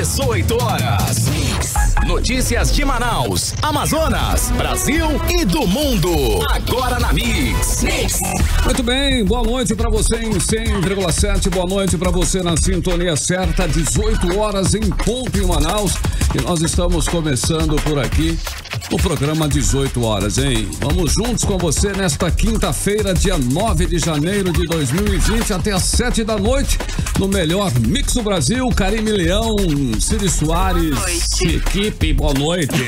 18 horas. Notícias de Manaus, Amazonas, Brasil e do mundo. Agora na Mix. Muito bem, boa noite pra você em 100,7. Boa noite pra você na sintonia certa, 18 horas em ponto em Manaus. E nós estamos começando por aqui o programa 18 horas, hein? Vamos juntos com você nesta quinta-feira, dia 9 de janeiro de 2020, até às 7 da noite, no melhor Mix do Brasil. Karime Leão, Cid Soares, equipe, boa noite.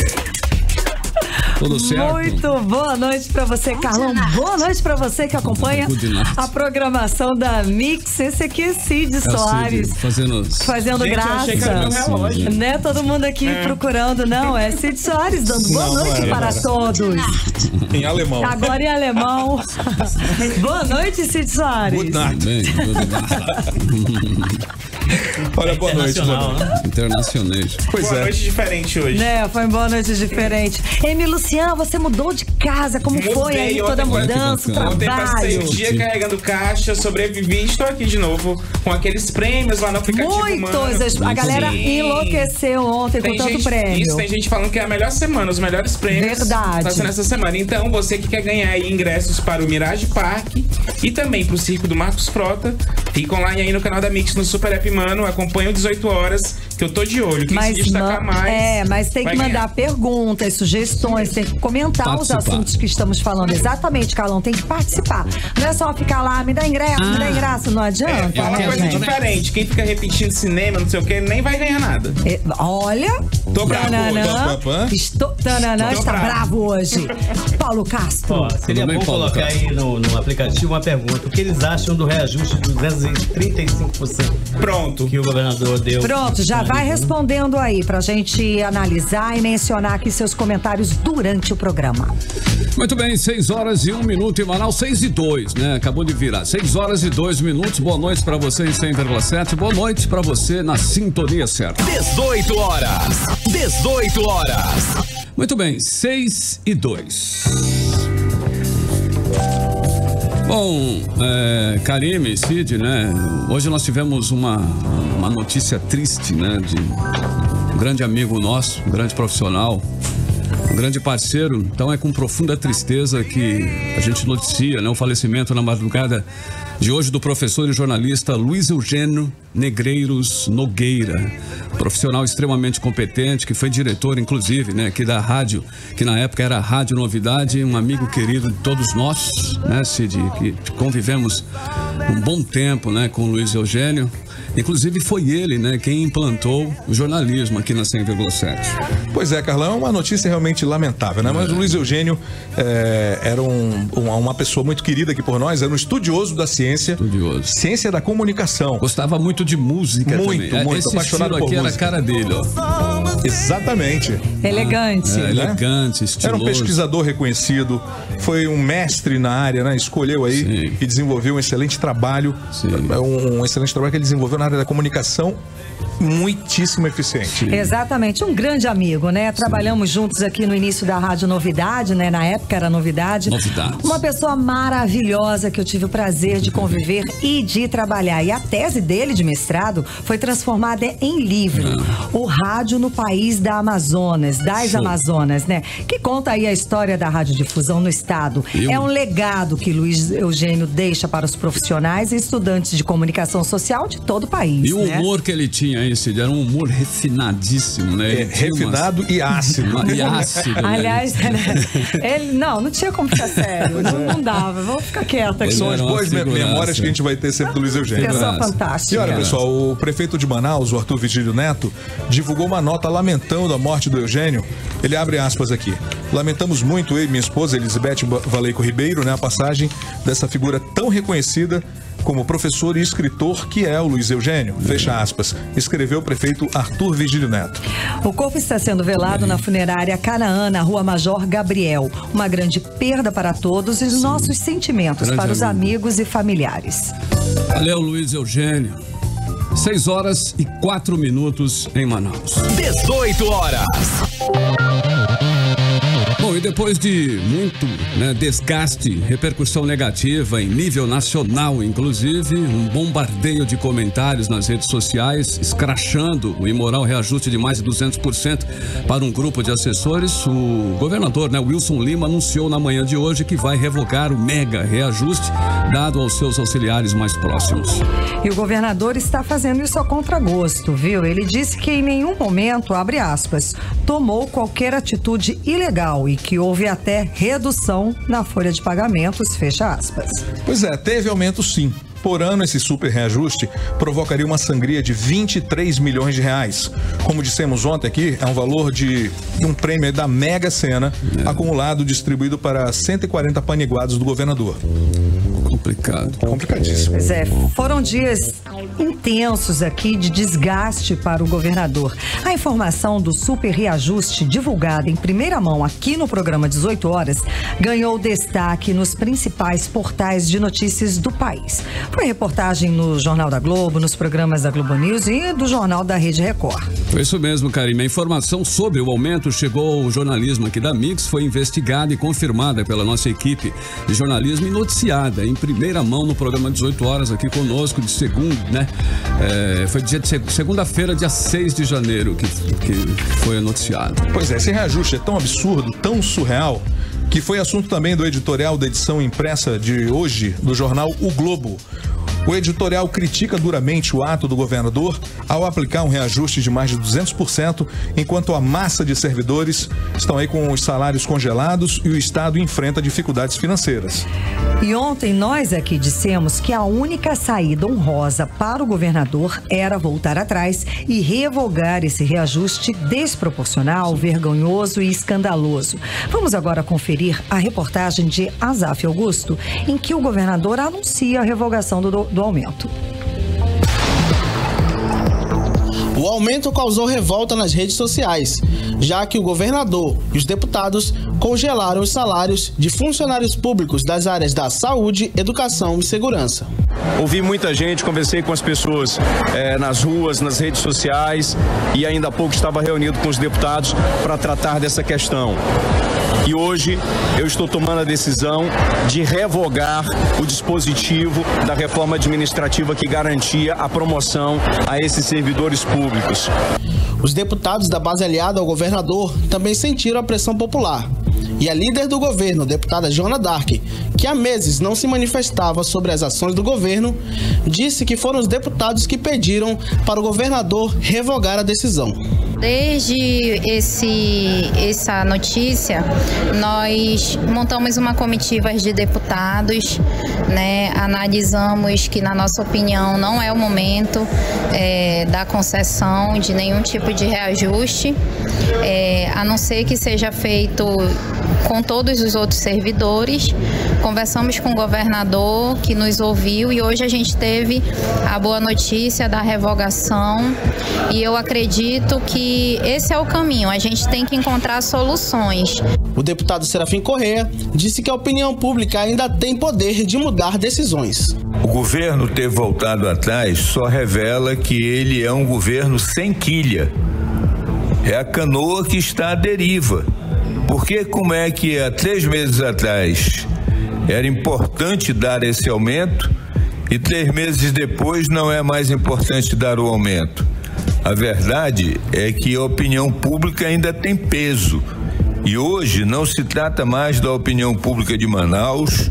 Tudo certo? Muito boa noite pra você, Carlão. Boa noite pra você que acompanha a programação da Mix. Esse aqui é Cid Soares. Fazendo gente, graça. Eu achei que era meu relógio. Né? Todo mundo aqui procurando. Não, é Cid Soares dando boa noite para todos. Em alemão. Agora em alemão. Boa noite, Cid Soares. Good night. Olha, boa noite, né? Internacionais. Boa noite diferente hoje. Né, foi boa noite diferente. Luciano, você mudou de casa, como foi aí toda a mudança, o trabalho? Ontem passei o dia carregando caixa, sobrevivi, estou aqui de novo com aqueles prêmios lá no aplicativo. Muitos, a galera enlouqueceu ontem com tanto prêmio. Isso, tem gente falando que é a melhor semana, os melhores prêmios. Verdade. Tá sendo essa semana. Então, você que quer ganhar aí ingressos para o Mirage Park e também para o Circo do Marcos Frota, fica online aí no canal da Mix, no Super App Mano, acompanha o 18 horas, que eu tô de olho. Quem se destacar mais. Mas tem que mandar perguntas, sugestões, tem que comentar os assuntos que estamos falando. Exatamente, Carlão, tem que participar. Não é só ficar lá, me dá ingresso, não adianta. É uma coisa diferente. Quem fica repetindo cinema, não sei o que, nem vai ganhar nada. Olha. Tô bravo hoje. Está bravo hoje. Paulo Castro. Seria bom colocar aí no aplicativo uma pergunta. O que eles acham do reajuste de 235%? Pronto. Que o governador deu. Pronto, já vai respondendo aí pra gente analisar e mencionar aqui seus comentários durante o programa. Muito bem, 6 horas e 1 minuto em Manaus, 6 e 2, né? Acabou de virar. 6 horas e 2 minutos. Boa noite pra você em 100,7. Boa noite pra você na sintonia certa. 18 horas. 18 horas. Muito bem, 6 e 2. Bom, Karime, Cid, né? Hoje nós tivemos uma notícia triste, né? De um grande amigo nosso, um grande profissional, um grande parceiro. Então é com profunda tristeza que a gente noticia, né, o falecimento na madrugada de hoje do professor e jornalista Luiz Eugênio Negreiros Nogueira, profissional extremamente competente, que foi diretor, inclusive, né, aqui da rádio, que na época era a Rádio Novidade, um amigo querido de todos nós, né, Cid, que convivemos um bom tempo, né, com o Luiz Eugênio. Inclusive foi ele, né, quem implantou o jornalismo aqui na 100,7. Pois é, Carlão, uma notícia realmente lamentável, né? Mas o Luiz Eugênio era uma pessoa muito querida aqui por nós, era um estudioso da ciência. Ciência da comunicação. Gostava muito de música também. Muito, apaixonado por música. Era a cara dele, ó. Exatamente. Elegante. Elegante, estiloso. Era um pesquisador reconhecido, foi um mestre na área, né? Escolheu aí e desenvolveu um excelente trabalho. Um excelente trabalho que ele desenvolveu na área da comunicação, muitíssimo eficiente. Exatamente, um grande amigo, né? Trabalhamos juntos aqui no início da Rádio Novidade, né? Na época era Novidade. Uma pessoa maravilhosa que eu tive o prazer de conviver e de trabalhar. E a tese dele de mestrado foi transformada em livro. O Rádio no País das Amazonas, né? Que conta aí a história da radiodifusão no estado. É um legado que Luiz Eugênio deixa para os profissionais e estudantes de comunicação social de todo o país. E o humor que ele tinha aí, Cid, era um humor refinadíssimo, né? Refinado e ácido. E ácido. Aliás, ele não tinha como ficar sério. Não dava. Vamos ficar quieto aqui. São as boas memórias que a gente vai ter sempre do Luiz Eugênio. Pessoa fantástica. E olha, pessoal, o prefeito de Manaus, o Arthur Vigílio Neto, divulgou uma nota lamentando a morte do Eugênio. Ele abre aspas aqui. Lamentamos muito, eu e minha esposa, Elizabeth Valeico Ribeiro, né, a passagem dessa figura tão reconhecida como professor e escritor que é o Luiz Eugênio. Fecha aspas. Escreveu o prefeito Arthur Vigílio Neto. O corpo está sendo velado na funerária Canaã, na Rua Major Gabriel. Uma grande perda para todos e nossos sentimentos para os amigos e familiares. Valeu, Luiz Eugênio. 6 horas e 4 minutos em Manaus. 18 horas. Bom, e depois de muito desgaste, repercussão negativa em nível nacional, inclusive, um bombardeio de comentários nas redes sociais, escrachando o imoral reajuste de mais de 200% para um grupo de assessores, o governador, Wilson Lima, anunciou na manhã de hoje que vai revogar o mega reajuste dado aos seus auxiliares mais próximos. E o governador está fazendo isso a contragosto, viu? Ele disse que em nenhum momento, abre aspas, tomou qualquer atitude ilegal e que houve até redução na folha de pagamentos, fecha aspas. Pois é, teve aumento sim. Por ano, esse super reajuste provocaria uma sangria de 23 milhões de reais. Como dissemos ontem aqui, é um valor de um prêmio da Mega Sena, acumulado, distribuído para 140 paniguados do governador. Complicado. Complicadíssimo. Pois é, foram dias intensos aqui de desgaste para o governador. A informação do super reajuste divulgada em primeira mão aqui no programa 18 horas ganhou destaque nos principais portais de notícias do país. Foi reportagem no Jornal da Globo, nos programas da Globo News e do Jornal da Rede Record. Foi isso mesmo, Karime. A informação sobre o aumento chegou ao jornalismo aqui da Mix, foi investigada e confirmada pela nossa equipe de jornalismo e noticiada em primeira mão no programa 18 horas aqui conosco de segunda, foi dia de segunda-feira, dia 6 de janeiro que foi noticiado. Pois é, esse reajuste é tão absurdo, tão surreal, que foi assunto também do editorial da edição impressa de hoje do jornal O Globo. O editorial critica duramente o ato do governador ao aplicar um reajuste de mais de 200%, enquanto a massa de servidores estão aí com os salários congelados e o Estado enfrenta dificuldades financeiras. E ontem nós aqui dissemos que a única saída honrosa para o governador era voltar atrás e revogar esse reajuste desproporcional, vergonhoso e escandaloso. Vamos agora conferir a reportagem de Azaf Augusto, em que o governador anuncia a revogação do aumento. O aumento causou revolta nas redes sociais, já que o governador e os deputados congelaram os salários de funcionários públicos das áreas da saúde, educação e segurança. Ouvi muita gente, conversei com as pessoas nas ruas, nas redes sociais e ainda há pouco estava reunido com os deputados para tratar dessa questão. E hoje eu estou tomando a decisão de revogar o dispositivo da reforma administrativa que garantia a promoção a esses servidores públicos. Os deputados da base aliada ao governador também sentiram a pressão popular. E a líder do governo, a deputada Joana Dark, que há meses não se manifestava sobre as ações do governo, disse que foram os deputados que pediram para o governador revogar a decisão. Desde essa notícia, nós montamos uma comitiva de deputados, analisamos que, na nossa opinião, não é o momento da concessão de nenhum tipo de reajuste, a não ser que seja feito com todos os outros servidores. Conversamos com o governador, que nos ouviu, e hoje a gente teve a boa notícia da revogação, e eu acredito que esse é o caminho, a gente tem que encontrar soluções. O deputado Serafim Corrêa disse que a opinião pública ainda tem poder de mudar decisões. O governo ter voltado atrás só revela que ele é um governo sem quilha. É a canoa que está à deriva. Porque como é que há 3 meses atrás era importante dar esse aumento e 3 meses depois não é mais importante dar o aumento? A verdade é que a opinião pública ainda tem peso. E hoje não se trata mais da opinião pública de Manaus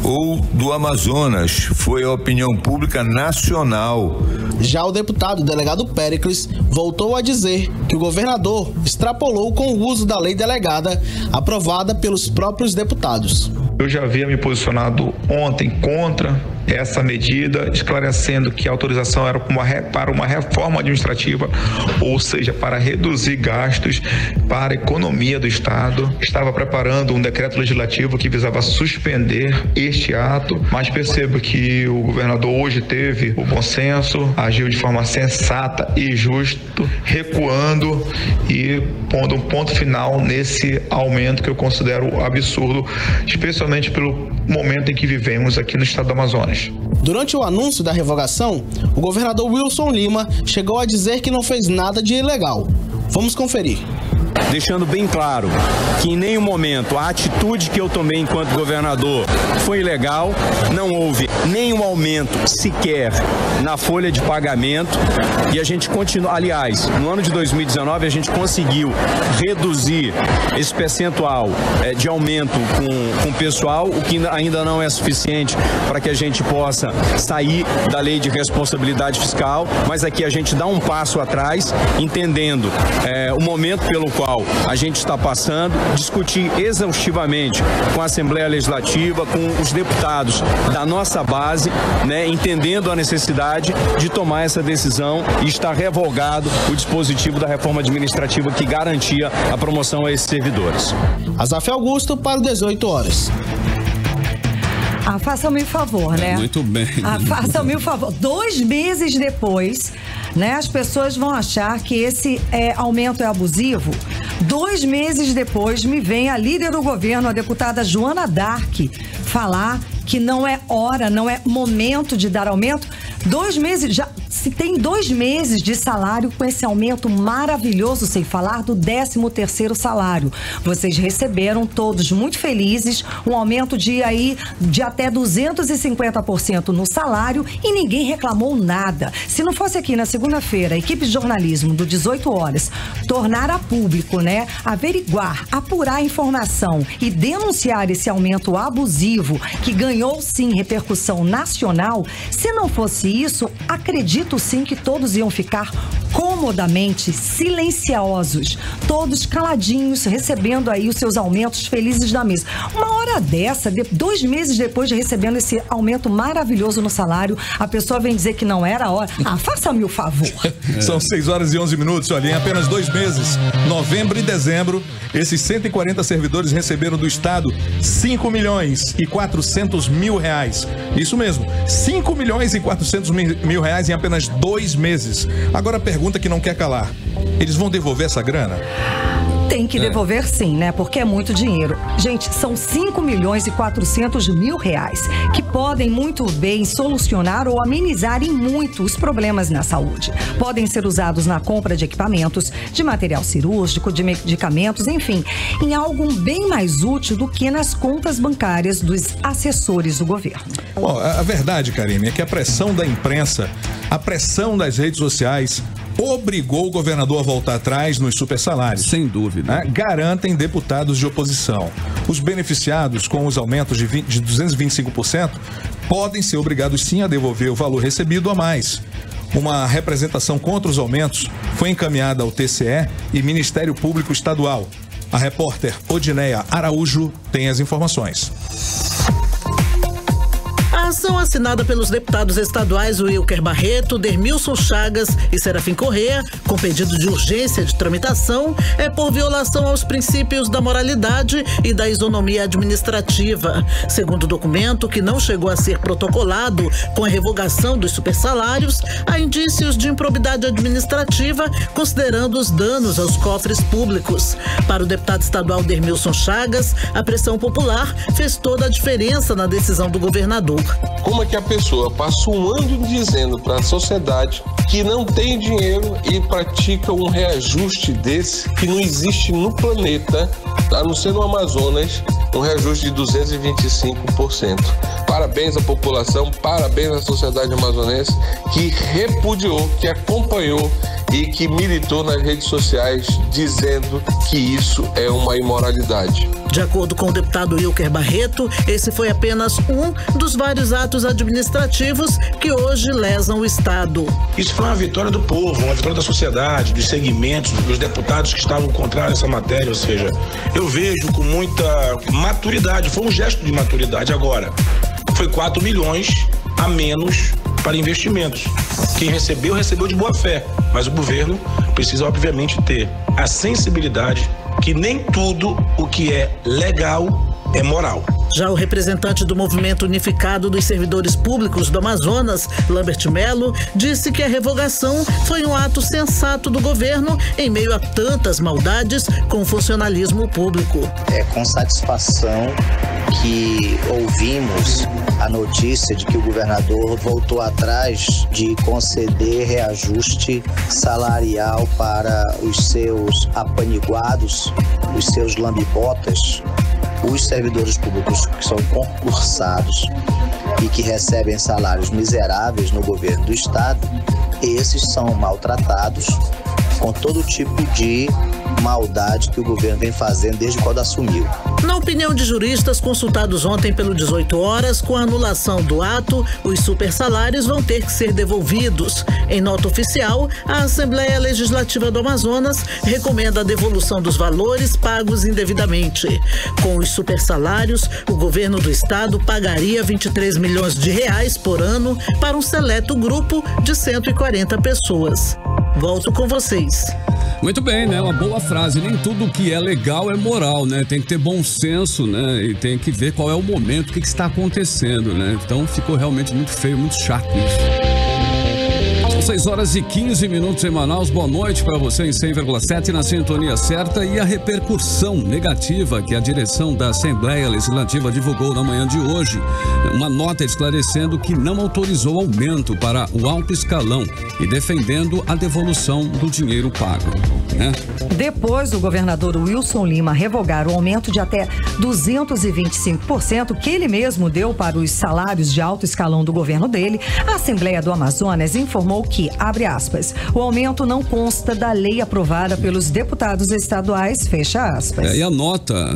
ou do Amazonas, foi a opinião pública nacional. Já o deputado delegado Péricles voltou a dizer que o governador extrapolou com o uso da lei delegada, aprovada pelos próprios deputados. Eu já havia me posicionado ontem contra essa medida, esclarecendo que a autorização era para uma reforma administrativa, ou seja, para reduzir gastos para a economia do Estado. Estava preparando um decreto legislativo que visava suspender este ato, mas percebo que o governador hoje teve o bom senso, agiu de forma sensata e justa, recuando e pondo um ponto final nesse aumento que eu considero absurdo, especialmente pelo momento em que vivemos aqui no estado do Amazonas. Durante o anúncio da revogação, o governador Wilson Lima chegou a dizer que não fez nada de ilegal. Vamos conferir. deixando bem claro que em nenhum momento a atitude que eu tomei enquanto governador foi ilegal, não houve nenhum aumento sequer na folha de pagamento e a gente continua, aliás, no ano de 2019 a gente conseguiu reduzir esse percentual de aumento com o pessoal, o que ainda não é suficiente para que a gente possa sair da lei de responsabilidade fiscal, mas aqui a gente dá um passo atrás, entendendo o momento pelo qual a gente está passando, discutir exaustivamente com a Assembleia Legislativa, com os deputados da nossa base, né, entendendo a necessidade de tomar essa decisão e estar revogado o dispositivo da reforma administrativa que garantia a promoção a esses servidores. Azaf Augusto para 18 horas. Faça-me o favor, né? Muito bem. Faça-me o favor. 2 meses depois, né, as pessoas vão achar que esse aumento é abusivo. 2 meses depois, me vem a líder do governo, a deputada Joana Dark, falar que não é hora, não é momento de dar aumento. 2 meses, já se tem 2 meses de salário com esse aumento maravilhoso, sem falar do 13º salário. Vocês receberam todos muito felizes um aumento de até 250% no salário e ninguém reclamou nada. Se não fosse aqui na segunda-feira, a equipe de jornalismo do 18 horas tornar a público, né, averiguar, apurar a informação e denunciar esse aumento abusivo que ganhou sim repercussão nacional, se não fosse isso, acredito sim que todos iam ficar comodamente silenciosos, todos caladinhos, recebendo aí os seus aumentos felizes da mesa. Uma hora dessa, 2 meses depois de recebendo esse aumento maravilhoso no salário, a pessoa vem dizer que não era a hora. Faça-me o favor. São 6 horas e 11 minutos, olha, em apenas 2 meses, novembro e dezembro, esses 140 servidores receberam do Estado 5 milhões e 400 mil reais. Isso mesmo, 5 milhões e 400 mil reais em apenas 2 meses. Agora a pergunta que não quer calar, eles vão devolver essa grana? Tem que devolver sim, né? Porque é muito dinheiro. Gente, são 5 milhões e 400 mil reais que podem muito bem solucionar ou amenizar em muito os problemas na saúde. Podem ser usados na compra de equipamentos, de material cirúrgico, de medicamentos, enfim, em algo bem mais útil do que nas contas bancárias dos assessores do governo. Bom, a verdade, Karine, é que a pressão da imprensa, a pressão das redes sociais obrigou o governador a voltar atrás nos supersalários. Sem dúvida. Garantem deputados de oposição. Os beneficiados com os aumentos de 225% podem ser obrigados sim a devolver o valor recebido a mais. Uma representação contra os aumentos foi encaminhada ao TCE e Ministério Público Estadual. A repórter Odineia Araújo tem as informações. A ação assinada pelos deputados estaduais Wilker Barreto, Dermilson Chagas e Serafim Corrêa, com pedido de urgência de tramitação, é por violação aos princípios da moralidade e da isonomia administrativa. Segundo o documento, que não chegou a ser protocolado com a revogação dos supersalários, há indícios de improbidade administrativa, considerando os danos aos cofres públicos. Para o deputado estadual Dermilson Chagas, a pressão popular fez toda a diferença na decisão do governador. Como é que a pessoa passa um ano dizendo para a sociedade que não tem dinheiro e pratica um reajuste desse que não existe no planeta, a não ser no Amazonas, um reajuste de 225%. Parabéns à população, parabéns à sociedade amazonense que repudiou, que acompanhou e que militou nas redes sociais dizendo que isso é uma imoralidade. De acordo com o deputado Wilker Barreto, esse foi apenas um dos vários atos administrativos que hoje lesam o Estado. Isso foi uma vitória do povo, uma vitória da sociedade, dos segmentos, dos deputados que estavam contrários a essa matéria, ou seja, eu vejo com muita maturidade, foi um gesto de maturidade agora. Foi 4 milhões a menos para investimentos. Quem recebeu, recebeu de boa fé, mas o governo precisa, obviamente, ter a sensibilidade que nem tudo o que é legal é moral. Já o representante do Movimento Unificado dos Servidores Públicos do Amazonas, Lambert Melo, disse que a revogação foi um ato sensato do governo em meio a tantas maldades com o funcionalismo público. É com satisfação que ouvimos a notícia de que o governador voltou atrás de conceder reajuste salarial para os seus apaniguados, os seus lambibotas, os servidores públicos que são concursados e que recebem salários miseráveis no governo do estado. Esses são maltratados com todo tipo de maldade que o governo vem fazendo desde quando assumiu. Na opinião de juristas consultados ontem pelo 18 horas, com a anulação do ato, os supersalários vão ter que ser devolvidos. Em nota oficial, a Assembleia Legislativa do Amazonas recomenda a devolução dos valores pagos indevidamente. Com os supersalários, o governo do estado pagaria 23 milhões de reais por ano para um seleto grupo de 140 pessoas. Volto com vocês. Muito bem, né? Uma boa frase. Nem tudo que é legal é moral, né? Tem que ter bom senso, né? E tem que ver qual é o momento, o que está acontecendo, né? Então ficou realmente muito feio, muito chato isso. São 6h15 em Manaus. Boa noite para você em 100,7 na sintonia certa. E a repercussão negativa que a direção da Assembleia Legislativa divulgou na manhã de hoje. Uma nota esclarecendo que não autorizou aumento para o alto escalão e defendendo a devolução do dinheiro pago, né? Depois do governador Wilson Lima revogar o aumento de até 225% que ele mesmo deu para os salários de alto escalão do governo dele, a Assembleia do Amazonas informou que, abre aspas, o aumento não consta da lei aprovada pelos deputados estaduais, fecha aspas. E a nota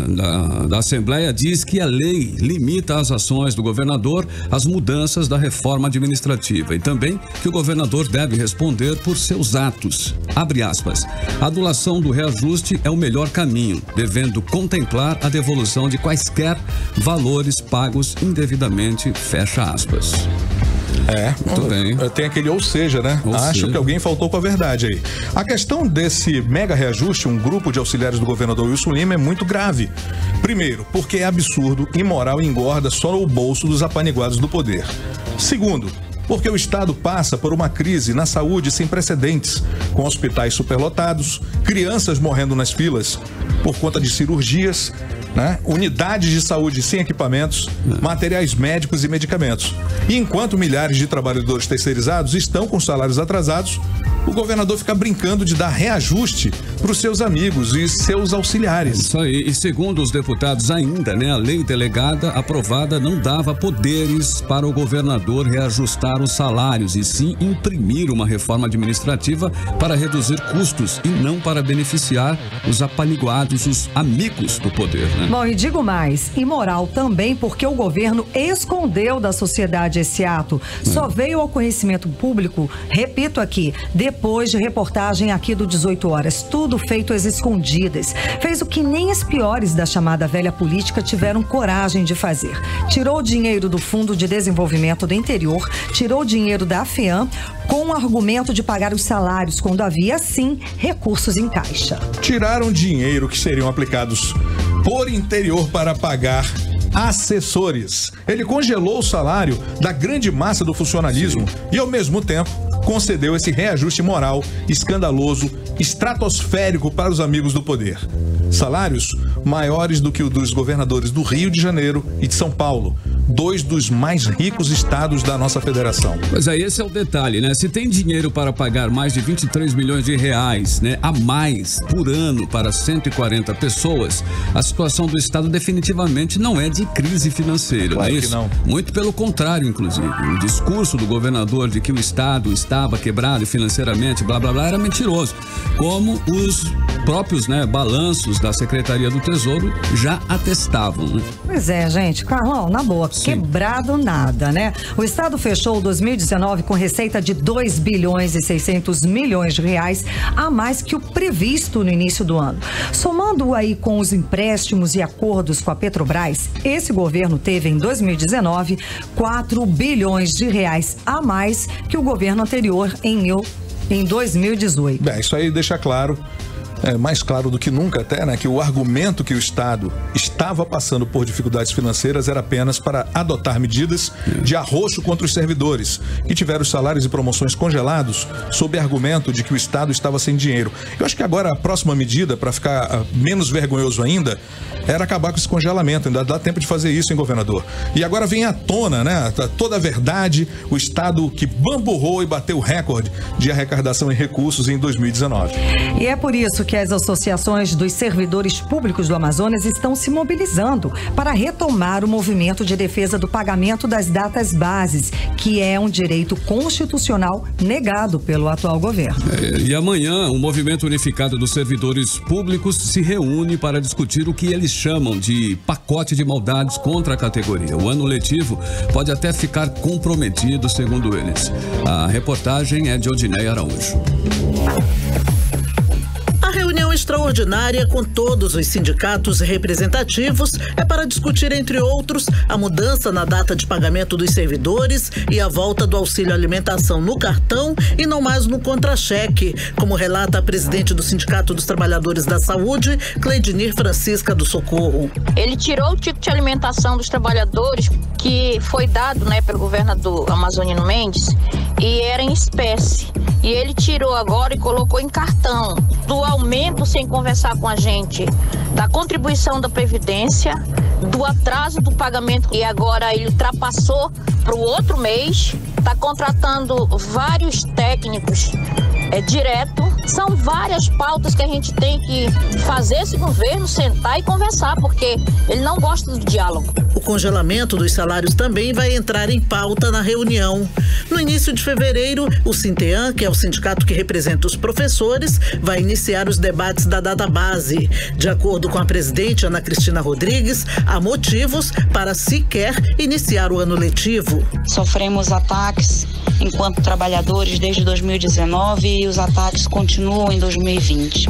da Assembleia diz que a lei limita as ações do governador às mudanças da reforma administrativa e também que o governador deve responder por seus atos. Abre aspas. A anulação do reajuste é o melhor caminho, devendo contemplar a devolução de quaisquer valores pagos indevidamente, fecha aspas. Muito bem. Tem aquele ou seja, né? Acho que alguém faltou com a verdade aí. A questão desse mega reajuste, um grupo de auxiliares do governador Wilson Lima, é muito grave. Primeiro, porque é absurdo, imoral e engorda só o bolso dos apaniguados do poder. Segundo, porque o Estado passa por uma crise na saúde sem precedentes, com hospitais superlotados, crianças morrendo nas filas por conta de cirurgias, né? Unidades de saúde sem equipamentos, materiais médicos e medicamentos. E enquanto milhares de trabalhadores terceirizados estão com salários atrasados, o governador fica brincando de dar reajuste para os seus amigos e seus auxiliares. Isso aí. E segundo os deputados ainda, né, a lei delegada aprovada não dava poderes para o governador reajustar os salários e sim imprimir uma reforma administrativa para reduzir custos e não para beneficiar os apaniguados, os amigos do poder, né? Bom, e digo mais, imoral também porque o governo escondeu da sociedade esse ato. Só veio ao conhecimento público, repito aqui, depois de reportagem aqui do 18 horas, tudo feito às escondidas. Fez o que nem as piores da chamada velha política tiveram coragem de fazer. Tirou dinheiro do Fundo de Desenvolvimento do Interior, tirou dinheiro da FEAM com o argumento de pagar os salários quando havia, sim, recursos em caixa. Tiraram dinheiro que seriam aplicados por interior para pagar assessores. Ele congelou o salário da grande massa do funcionalismo e, ao mesmo tempo, concedeu esse reajuste moral escandaloso, estratosférico para os amigos do poder. Salários maiores do que o dos governadores do Rio de Janeiro e de São Paulo, dois dos mais ricos estados da nossa federação. Pois é, esse é o detalhe, né? Se tem dinheiro para pagar mais de 23 milhões de reais, né, a mais por ano para 140 pessoas, a situação do estado definitivamente não é de crise financeira, claro, não é isso? Não. Muito pelo contrário, inclusive. O discurso do governador de que o estado estava quebrado financeiramente, blá blá blá, era mentiroso. Como os próprios, né, balanços da Secretaria do Tesouro já atestavam, né? Pois é, gente, Carlão, na boa, quebrado nada, né? O estado fechou 2019 com receita de 2 bilhões e 600 milhões de reais a mais que o previsto no início do ano. Somando aí com os empréstimos e acordos com a Petrobras, esse governo teve em 2019 4 bilhões de reais a mais que o governo anterior em 2018. Bem, isso aí deixa claro mais claro do que nunca até, né, que o argumento que o Estado estava passando por dificuldades financeiras era apenas para adotar medidas de arroxo contra os servidores, que tiveram os salários e promoções congelados sob argumento de que o Estado estava sem dinheiro. Eu acho que agora a próxima medida, para ficar menos vergonhoso ainda, era acabar com esse congelamento. Ainda dá tempo de fazer isso, hein, governador? E agora vem à tona, né, toda a verdade, o Estado que bamburrou e bateu o recorde de arrecadação em recursos em 2019. E é por isso que as associações dos servidores públicos do Amazonas estão se mobilizando para retomar o movimento de defesa do pagamento das datas bases, que é um direito constitucional negado pelo atual governo. E amanhã, o Movimento Unificado dos Servidores Públicos se reúne para discutir o que eles chamam de pacote de maldades contra a categoria. O ano letivo pode até ficar comprometido, segundo eles. A reportagem é de Odinei Araújo. A reunião extraordinária com todos os sindicatos representativos é para discutir, entre outros, a mudança na data de pagamento dos servidores e a volta do auxílio alimentação no cartão e não mais no contra-cheque, como relata a presidente do Sindicato dos Trabalhadores da Saúde, Cleidinir Francisca do Socorro. Ele tirou o tipo de alimentação dos trabalhadores que foi dado, pelo governador Amazonino Mendes, e era em espécie. E ele tirou agora e colocou em cartão. Do aumento sem conversar com a gente, da contribuição da Previdência, do atraso do pagamento, e agora ele ultrapassou para o outro mês, está contratando vários técnicos direto. São várias pautas que a gente tem que fazer esse governo sentar e conversar, porque ele não gosta do diálogo. O congelamento dos salários também vai entrar em pauta na reunião. No início de fevereiro, o Sintean, que é o sindicato que representa os professores, vai iniciar os debates da data base. De acordo com a presidente Ana Cristina Rodrigues, há motivos para sequer iniciar o ano letivo. Sofremos ataques enquanto trabalhadores desde 2019 e os ataques continuam em 2020.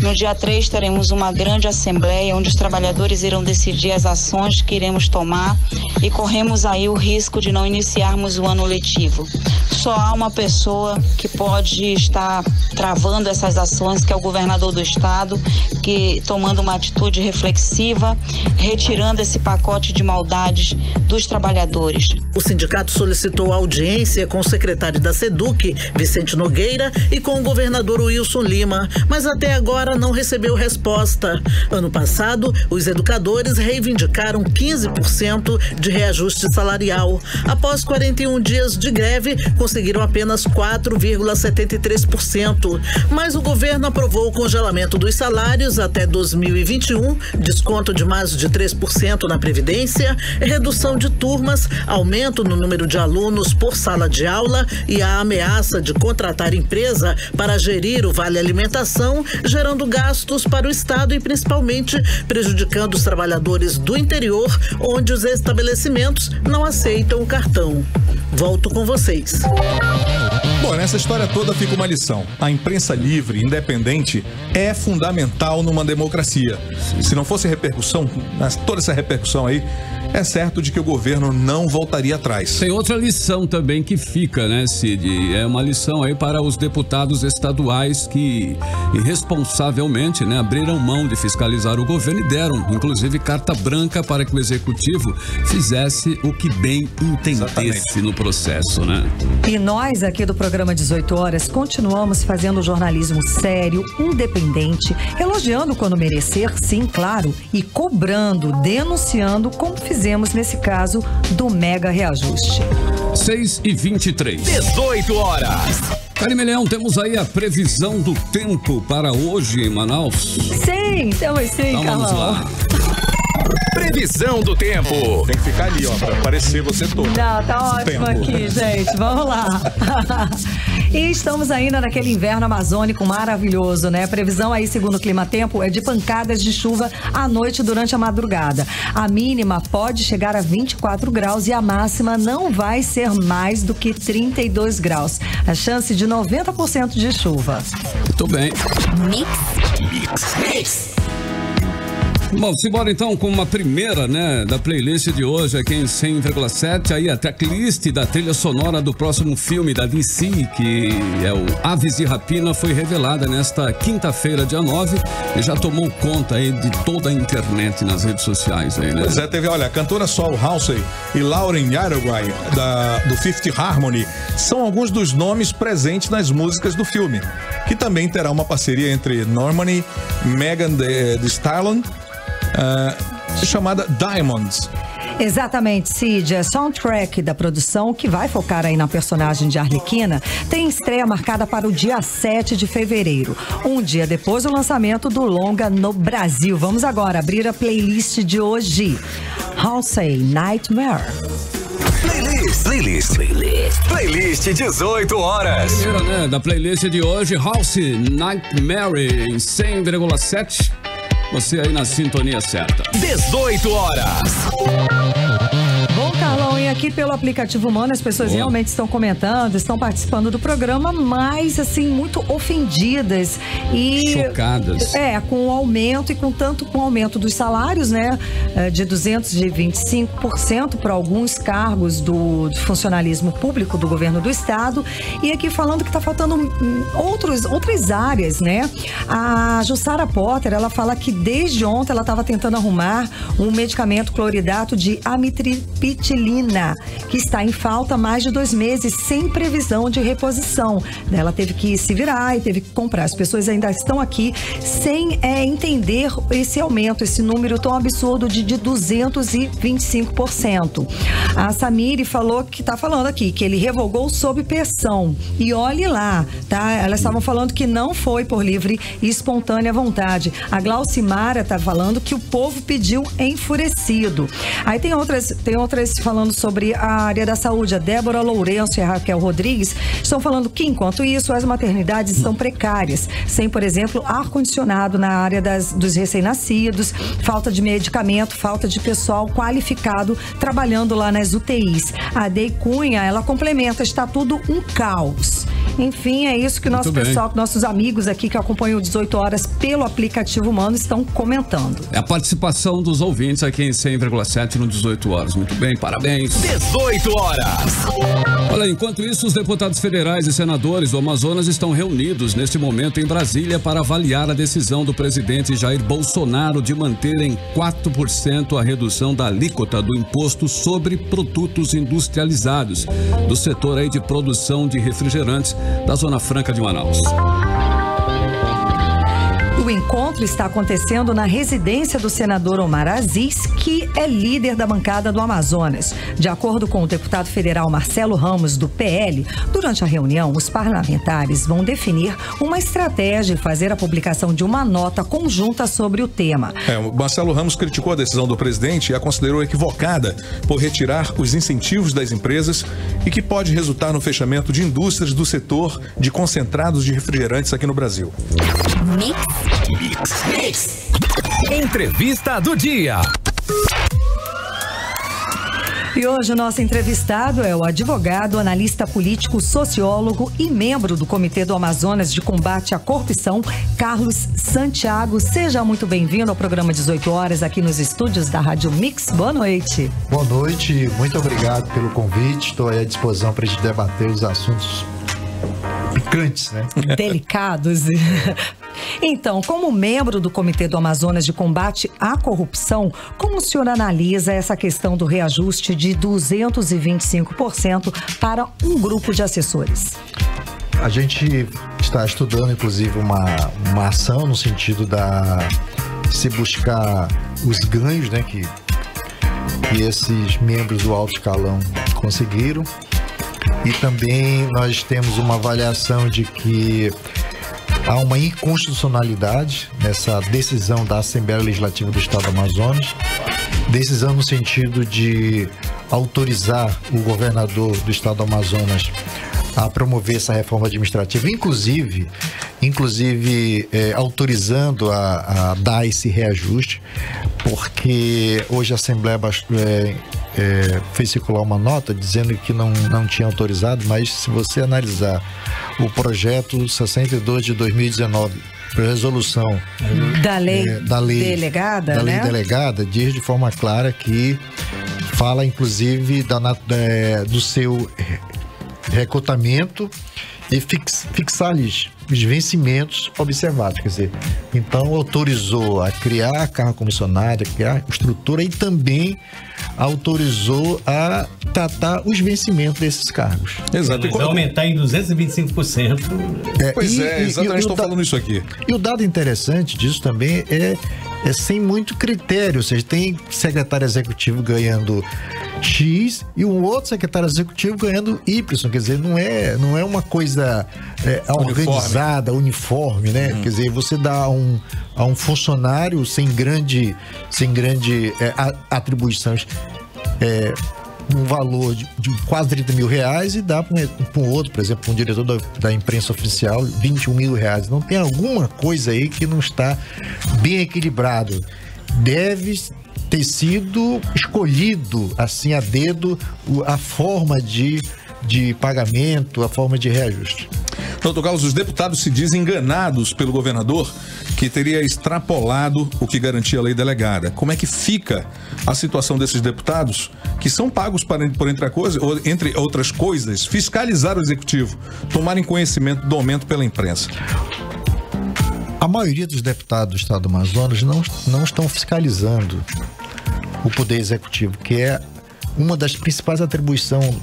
No dia 3 teremos uma grande assembleia onde os trabalhadores irão decidir as ações que iremos tomar e corremos aí o risco de não iniciarmos o ano letivo. Só há uma pessoa que pode estar travando essas ações, que é o governador do estado, que tomando uma atitude reflexiva, retirando esse pacote de maldades dos trabalhadores. O sindicato solicitou audiência com o secretário da SEDUC, Vicente Nogueira, e com o governador Wilson Lima, mas até agora não recebeu resposta. Ano passado, os educadores reivindicaram 15% de reajuste salarial. Após 41 dias de greve, conseguiram apenas 4,73%. Mas o governo aprovou o congelamento dos salários até 2021, desconto de mais de 3% na Previdência, redução de turmas, aumento no número de alunos por sala de aula e a ameaça de contratar empresa para gerir o Vale Alimentação, gerando gastos para o Estado e principalmente prejudicando os trabalhadores do interior, onde os estabelecimentos não aceitam o cartão. Volto com vocês. Bom, nessa história toda fica uma lição. A imprensa livre, independente, é fundamental numa democracia. Se não fosse repercussão, toda essa repercussão aí, é certo de que o governo não voltaria atrás. Tem outra lição também que fica, né, Cid? É uma lição aí para os deputados estaduais que irresponsavelmente, abriram mão de fiscalizar o governo e deram, inclusive, carta branca para que o executivo fizesse o que bem entendesse no processo, E nós aqui do programa 18 Horas continuamos fazendo jornalismo sério, independente, elogiando quando merecer, sim, claro, e cobrando, denunciando, como fizemos nesse caso do mega reajuste. 6h23. 18 horas. Karime Leão, temos aí a previsão do tempo para hoje em Manaus? Sim, temos sim, então Carlão. Vamos lá. Previsão do tempo. Tem que ficar ali, para aparecer você todo. Não, tá ótimo tempo aqui, gente. Vamos lá. E estamos ainda naquele inverno amazônico maravilhoso, né? A previsão aí, segundo o Clima Tempo, é de pancadas de chuva à noite durante a madrugada. A mínima pode chegar a 24 graus e a máxima não vai ser mais do que 32 graus. A chance de 90% de chuva. Muito bem. Mix. Bom, simbora então com uma primeira, né, da playlist de hoje aqui em 100,7, aí a tracklist da trilha sonora do próximo filme da DC, que é o Aves de Rapina, foi revelada nesta quinta-feira, dia 9, e já tomou conta aí de toda a internet nas redes sociais aí, né? Pois é, teve, olha, a cantora Sol Halsey e Lauren Jauregui, do Fifth Harmony, são alguns dos nomes presentes nas músicas do filme, que também terá uma parceria entre Normani, Megan Thee Stallion, chamada Diamonds. Exatamente, Cid. A soundtrack da produção, que vai focar aí na personagem de Arlequina, tem estreia marcada para o dia 7 de fevereiro, um dia depois do lançamento do longa no Brasil. Vamos agora abrir a playlist de hoje. Halsey, Nightmare. Playlist 18 horas. Primeira, né, da playlist de hoje, Halsey, Nightmare, em 100,7. Você aí na sintonia certa. 18 horas. Bom, Carlão, e aqui pelo aplicativo Humano as pessoas realmente estão comentando, estão participando do programa, mas assim, muito ofendidas e chocadas. Com o aumento com o aumento dos salários, né, de 225% para alguns cargos do funcionalismo público do governo do estado, e aqui falando que está faltando outras áreas, né? A Jussara Potter, ela fala que desde ontem ela estava tentando arrumar um medicamento cloridato de amitriptilina, que está em falta há mais de 2 meses, sem previsão de reposição. Ela teve que se virar e teve que comprar. As pessoas ainda estão aqui sem entender esse aumento, esse número tão absurdo de 225%. A Samiri falou que está falando aqui, que ele revogou sob pressão. E olhe lá, tá? Elas estavam falando que não foi por livre e espontânea vontade. A Glaucimara está falando que o povo pediu enfurecido. Aí tem outras falando sobre a área da saúde. A Débora Lourenço e a Raquel Rodrigues estão falando que, enquanto isso, as maternidades estão precárias, sem, por exemplo, ar-condicionado na área dos recém-nascidos, falta de medicamento, falta de pessoal qualificado trabalhando lá nas UTIs. A Dei Cunha, ela complementa, está tudo um caos. Enfim, é isso que o nosso pessoal, nossos amigos aqui que acompanham o 18 horas pelo aplicativo Humano estão comentando. É a participação dos ouvintes aqui em 100,7 no 18 horas. Muito bem, parabéns. 18 horas. Olha, enquanto isso, os deputados federais e senadores do Amazonas estão reunidos neste momento em Brasília para avaliar a decisão do presidente Jair Bolsonaro de manter em 4% a redução da alíquota do imposto sobre produtos industrializados do setor aí de produção de refrigerantes da Zona Franca de Manaus. O encontro está acontecendo na residência do senador Omar Aziz, que é líder da bancada do Amazonas. De acordo com o deputado federal Marcelo Ramos, do PL, durante a reunião, os parlamentares vão definir uma estratégia e fazer a publicação de uma nota conjunta sobre o tema. O Marcelo Ramos criticou a decisão do presidente e a considerou equivocada por retirar os incentivos das empresas e que pode resultar no fechamento de indústrias do setor de concentrados de refrigerantes aqui no Brasil. Mix. Entrevista do dia. E hoje o nosso entrevistado é o advogado, analista político, sociólogo e membro do Comitê do Amazonas de Combate à Corrupção, Carlos Santiago. Seja muito bem-vindo ao programa 18 horas aqui nos estúdios da Rádio Mix. Boa noite. Boa noite, muito obrigado pelo convite. Estou aí à disposição para a gente debater os assuntos picantes, né? Delicados. Então, como membro do Comitê do Amazonas de Combate à Corrupção, como o senhor analisa essa questão do reajuste de 225% para um grupo de assessores? A gente está estudando, inclusive, uma ação no sentido de se buscar os ganhos, né, que esses membros do alto escalão conseguiram. E também nós temos uma avaliação de que há uma inconstitucionalidade nessa decisão da Assembleia Legislativa do Estado do Amazonas, decisão no sentido de autorizar o governador do Estado do Amazonas a promover essa reforma administrativa, inclusive autorizando a dar esse reajuste, porque hoje a Assembleia fez circular uma nota dizendo que não tinha autorizado, mas se você analisar o projeto 62 de 2019, resolução da lei delegada, da lei né? delegada, diz de forma clara que fala inclusive do seu recrutamento e fixar-lhes os vencimentos observados, quer dizer, então autorizou a criar cargo comissionado, a criar estrutura e também autorizou a tratar os vencimentos desses cargos. Exato. Vai aumentar em 225%. Exatamente, estou falando isso aqui. E o dado interessante disso também é sem muito critério, ou seja, tem secretário executivo ganhando X e um outro secretário executivo ganhando Y, quer dizer, não é uma coisa organizada, uniforme, né? Quer dizer, você dá a um funcionário sem grande atribuições um valor de quase 30 mil reais e dá para um outro, por exemplo, um diretor da imprensa oficial, 21 mil reais. Não tem alguma coisa aí que não está bem equilibrado. Deve ter sido escolhido assim a dedo a forma de pagamento, a forma de reajuste. Doutor Carlos, os deputados se dizem enganados pelo governador que teria extrapolado o que garantia a lei delegada. Como é que fica a situação desses deputados que são pagos entre outras coisas, fiscalizar o executivo, tomarem conhecimento do aumento pela imprensa? A maioria dos deputados do estado do Amazonas não estão fiscalizando o poder executivo, que é uma das principais atribuições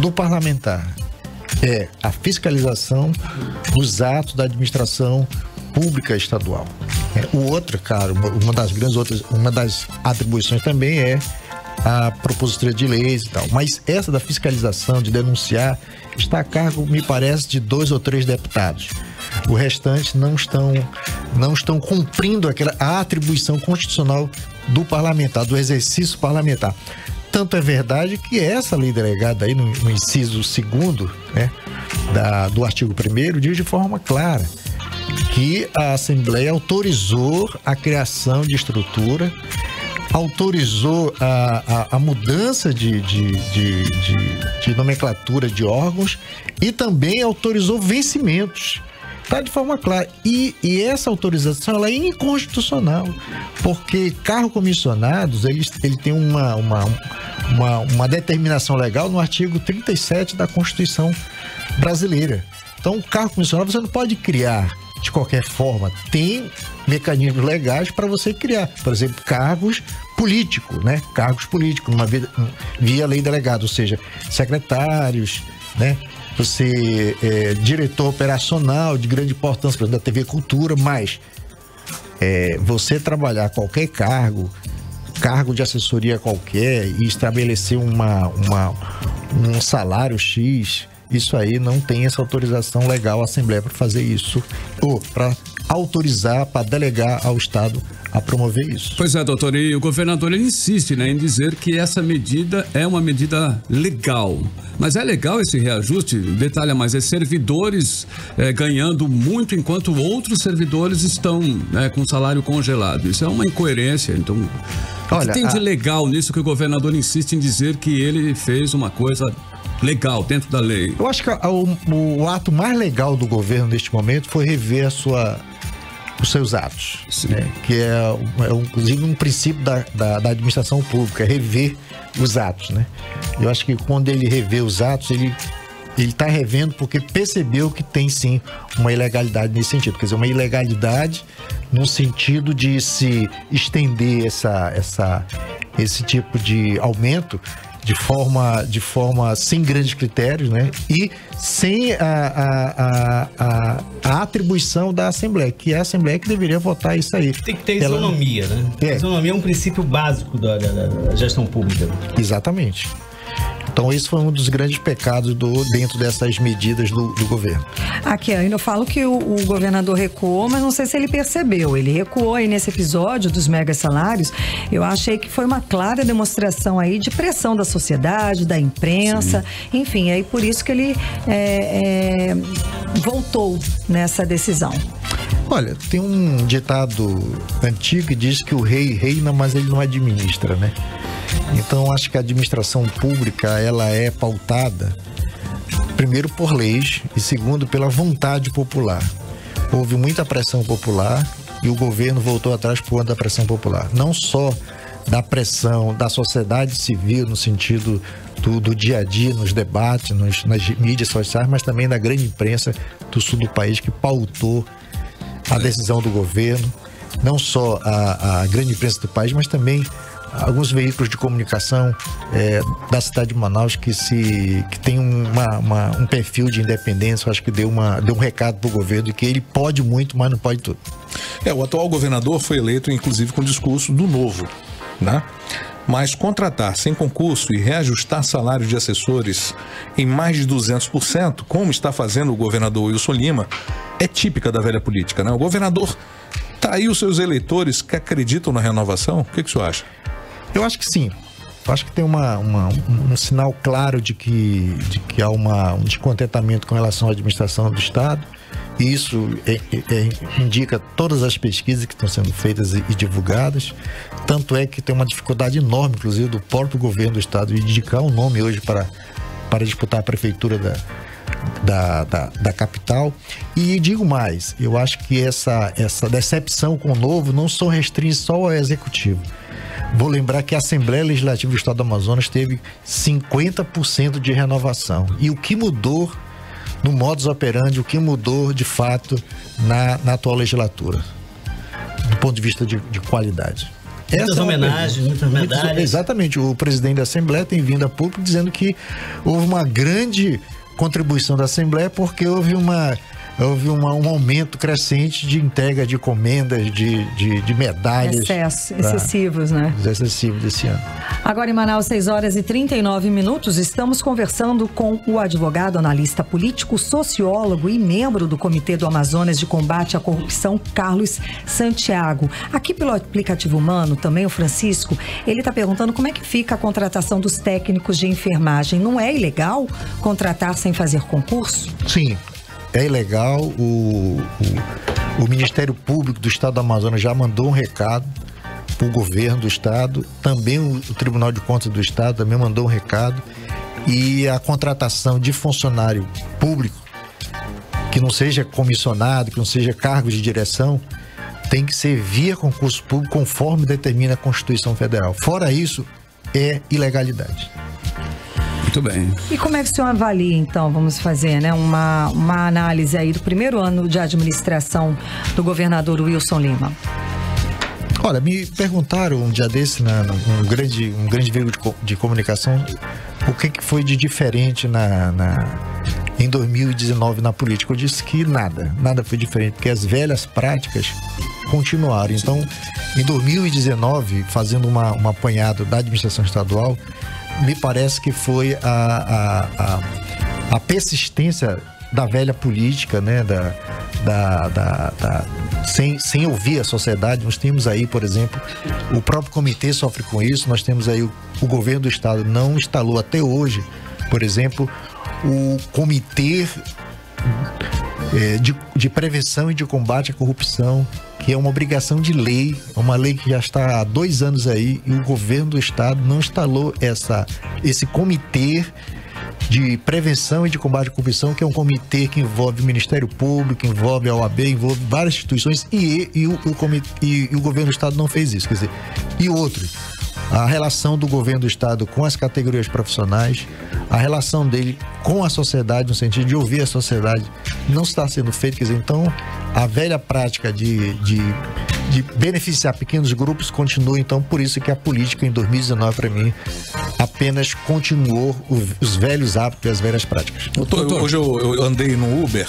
do parlamentar. É a fiscalização dos atos da administração pública estadual. O outro, cara, uma das atribuições também é a propositura de leis e tal. Mas essa da fiscalização, de denunciar, está a cargo, me parece, de 2 ou 3 deputados. O restante não estão cumprindo a atribuição constitucional do parlamentar, do exercício parlamentar. Tanto é verdade que essa lei delegada aí no inciso 2º, né, do artigo 1º, diz de forma clara que a Assembleia autorizou a criação de estrutura, autorizou a mudança de nomenclatura de órgãos e também autorizou vencimentos. Está de forma clara. E essa autorização ela é inconstitucional, porque cargos comissionados, ele tem uma determinação legal no artigo 37 da Constituição brasileira. Então, o cargo comissionado você não pode criar de qualquer forma. Tem mecanismos legais para você criar. Por exemplo, cargos políticos, né? Cargos políticos, via lei delegada, ou seja, secretários, né? Você é diretor operacional de grande importância, por exemplo, da TV Cultura, mas você trabalhar qualquer cargo de assessoria qualquer e estabelecer um salário X, isso aí não tem essa autorização legal à Assembleia para fazer isso, ou para autorizar, para delegar ao Estado a promover isso. Pois é, doutor, e o governador ele insiste, né, em dizer que essa medida é uma medida legal. Mas é legal esse reajuste? Detalha mais, servidores ganhando muito enquanto outros servidores estão com salário congelado. Isso é uma incoerência, então... O que tem de legal nisso que o governador insiste em dizer que ele fez uma coisa legal, dentro da lei? Eu acho que o ato mais legal do governo neste momento foi rever os seus atos, né? Que inclusive um princípio da administração pública, rever os atos, né? Eu acho que quando ele revê os atos, ele está revendo porque percebeu que tem sim uma ilegalidade nesse sentido, quer dizer, uma ilegalidade no sentido de se estender esse tipo de aumento de forma sem grandes critérios, né? E sem a atribuição da Assembleia, que é a Assembleia que deveria votar isso aí. Tem que ter isonomia, né? Isonomia é um princípio básico da gestão pública. Exatamente. Então, esse foi um dos grandes pecados dentro dessas medidas do governo. Aqui, eu ainda falo que o governador recuou, mas não sei se ele percebeu. Ele recuou aí nesse episódio dos mega salários. Eu achei que foi uma clara demonstração aí de pressão da sociedade, da imprensa. Sim. Enfim, aí por isso que ele voltou nessa decisão. Olha, tem um ditado antigo que diz que o rei reina, mas ele não administra, né? Então, acho que a administração pública, ela é pautada, primeiro, por leis e, segundo, pela vontade popular. Houve muita pressão popular e o governo voltou atrás por conta da pressão popular. Não só da pressão da sociedade civil, no sentido do dia a dia, nos debates, nas mídias sociais, mas também da grande imprensa do sul do país, que pautou a decisão do governo, não só a grande imprensa do país, mas também alguns veículos de comunicação da cidade de Manaus que tem um perfil de independência. Eu acho que deu um recado para o governo de que ele pode muito, mas não pode tudo. O atual governador foi eleito, inclusive, com o discurso do novo, né? Mas contratar sem concurso e reajustar salários de assessores em mais de 200%, como está fazendo o governador Wilson Lima, é típica da velha política, né? O governador traiu seus eleitores que acreditam na renovação? O que o senhor acha? Eu acho que sim. Eu acho que tem um sinal claro de que há um descontentamento com relação à administração do Estado. E isso indica todas as pesquisas que estão sendo feitas e divulgadas. Tanto é que tem uma dificuldade enorme, inclusive, do próprio governo do Estado de indicar um nome hoje para disputar a prefeitura da capital. E digo mais, eu acho que essa decepção com o novo não só restringe só ao Executivo. Vou lembrar que a Assembleia Legislativa do Estado do Amazonas teve 50% de renovação. E o que mudou no modus operandi, o que mudou de fato na atual legislatura, do ponto de vista de qualidade? Muitas homenagens, muitas medalhas. Exatamente, o presidente da Assembleia tem vindo a público dizendo que houve uma grande contribuição da Assembleia porque houve um aumento crescente de entrega de encomendas, de medalhas. Excessivos, né? Excessivos desse ano. Agora em Manaus, 6h39, estamos conversando com o advogado, analista político, sociólogo e membro do Comitê do Amazonas de Combate à Corrupção, Carlos Santiago. Aqui pelo aplicativo Humano, também o Francisco, ele está perguntando como é que fica a contratação dos técnicos de enfermagem. Não é ilegal contratar sem fazer concurso? Sim. É ilegal, o Ministério Público do Estado do Amazonas já mandou um recado para o governo do Estado, também o Tribunal de Contas do Estado também mandou um recado, e a contratação de funcionário público, que não seja comissionado, que não seja cargo de direção, tem que ser via concurso público, conforme determina a Constituição Federal. Fora isso, é ilegalidade. Muito bem. E como é que o senhor avalia, então, vamos fazer, né, uma análise aí do primeiro ano de administração do governador Wilson Lima? Olha, me perguntaram um dia desse, um grande veículo de comunicação, o que foi de diferente em 2019 na política. Eu disse que nada foi diferente, porque as velhas práticas continuaram. Então, em 2019, fazendo um apanhado da administração estadual, me parece que foi a persistência da velha política, né, sem ouvir a sociedade. Nós temos aí, por exemplo, o próprio comitê sofre com isso. Nós temos aí o governo do Estado não instalou até hoje, por exemplo, o comitê de prevenção e de combate à corrupção, que é uma obrigação de lei, uma lei que já está há 2 anos aí, e o governo do Estado não instalou esse comitê de prevenção e de combate à corrupção, que é um comitê que envolve o Ministério Público, envolve a OAB, envolve várias instituições, e o governo do Estado não fez isso. Quer dizer, e outro, a relação do governo do Estado com as categorias profissionais, a relação dele com a sociedade, no sentido de ouvir a sociedade, não está sendo feita. Quer dizer, então, a velha prática de beneficiar pequenos grupos continua. Então, por isso que a política em 2019, para mim, apenas continuou os velhos hábitos e as velhas práticas. Hoje eu andei no Uber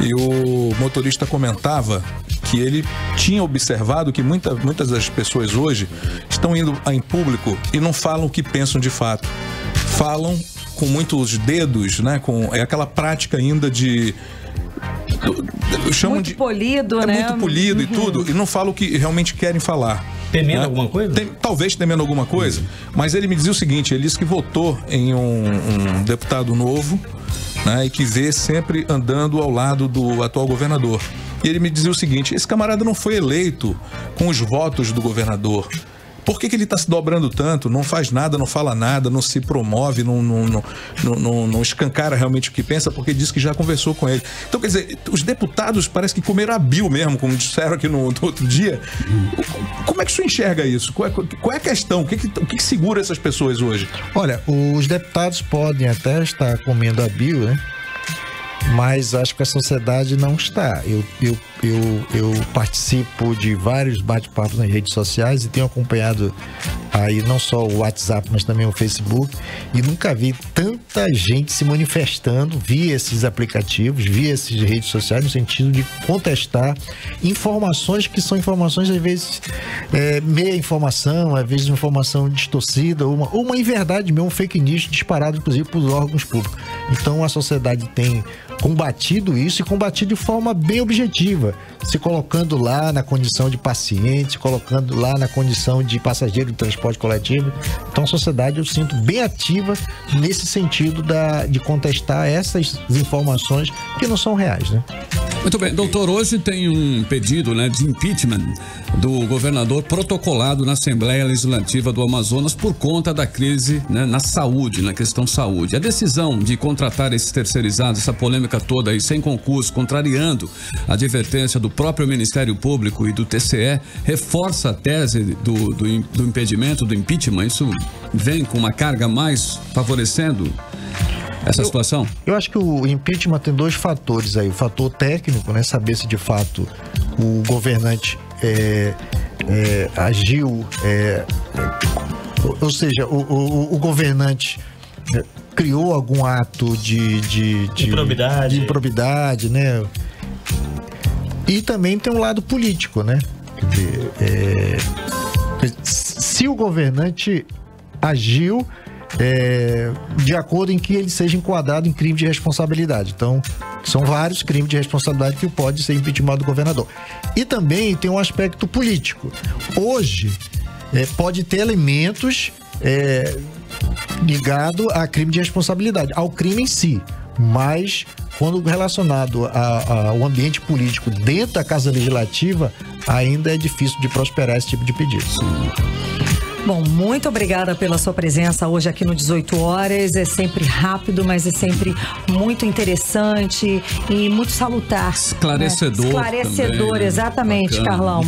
e o motorista comentava que ele tinha observado que muitas das pessoas hoje estão indo em público e não falam o que pensam de fato. Falam com muitos dedos, né? É aquela prática ainda de... Muito polido, né? Muito polido e tudo, e não falam o que realmente querem falar. Temendo alguma coisa? Talvez temendo alguma coisa, mas ele me dizia o seguinte: ele disse que votou em um deputado novo, né, e que vê sempre andando ao lado do atual governador. E ele me dizia o seguinte: esse camarada não foi eleito com os votos do governador. Por que ele está se dobrando tanto? Não faz nada, não fala nada, não se promove, não escancara realmente o que pensa, porque diz que já conversou com ele. Então, quer dizer, os deputados parece que comeram a Bill mesmo, como disseram aqui no outro dia. Como é que o senhor enxerga isso? Qual é a questão? O que segura essas pessoas hoje? Olha, os deputados podem até estar comendo a Bill, né? Mas acho que a sociedade não está. Eu participo de vários bate-papos nas redes sociais e tenho acompanhado aí não só o WhatsApp, mas também o Facebook, e nunca vi tanta gente se manifestando via esses aplicativos, via essas redes sociais, no sentido de contestar informações que são informações, às vezes, meia informação, às vezes informação distorcida, ou uma inverdade mesmo, um fake news disparado, inclusive, por órgãos públicos. Então, a sociedade tem combatido isso e combatido de forma bem objetiva, se colocando lá na condição de paciente, se colocando lá na condição de passageiro de transporte coletivo. Então a sociedade, eu sinto bem ativa nesse sentido de contestar essas informações que não são reais, né? Muito bem, doutor, hoje tem um pedido, né, de impeachment do governador protocolado na Assembleia Legislativa do Amazonas por conta da crise, né, na saúde, na questão saúde. A decisão de contratar esses terceirizados, essa polêmica toda aí, sem concurso, contrariando a advertência do próprio Ministério Público e do TCE, reforça a tese do impedimento, do impeachment. Isso vem com uma carga mais favorecendo essa situação? Eu acho que o impeachment tem dois fatores aí. O fator técnico, né? Saber se de fato o governante agiu, ou seja, o governante criou algum ato de improbidade, né? E também tem um lado político, né? Quer dizer, se o governante agiu de acordo em que ele seja enquadrado em crime de responsabilidade. Então, são vários crimes de responsabilidade que pode ser impeachment do governador. E também tem um aspecto político. Hoje, pode ter elementos ligado a crime de responsabilidade, ao crime em si, mas quando relacionado ao ambiente político dentro da Casa Legislativa, ainda é difícil de prosperar esse tipo de pedido. Bom, muito obrigada pela sua presença hoje aqui no 18 Horas. É sempre rápido, mas é sempre muito interessante e muito salutar. Esclarecedor. Né? Esclarecedor, também, exatamente, bacana, Carlão.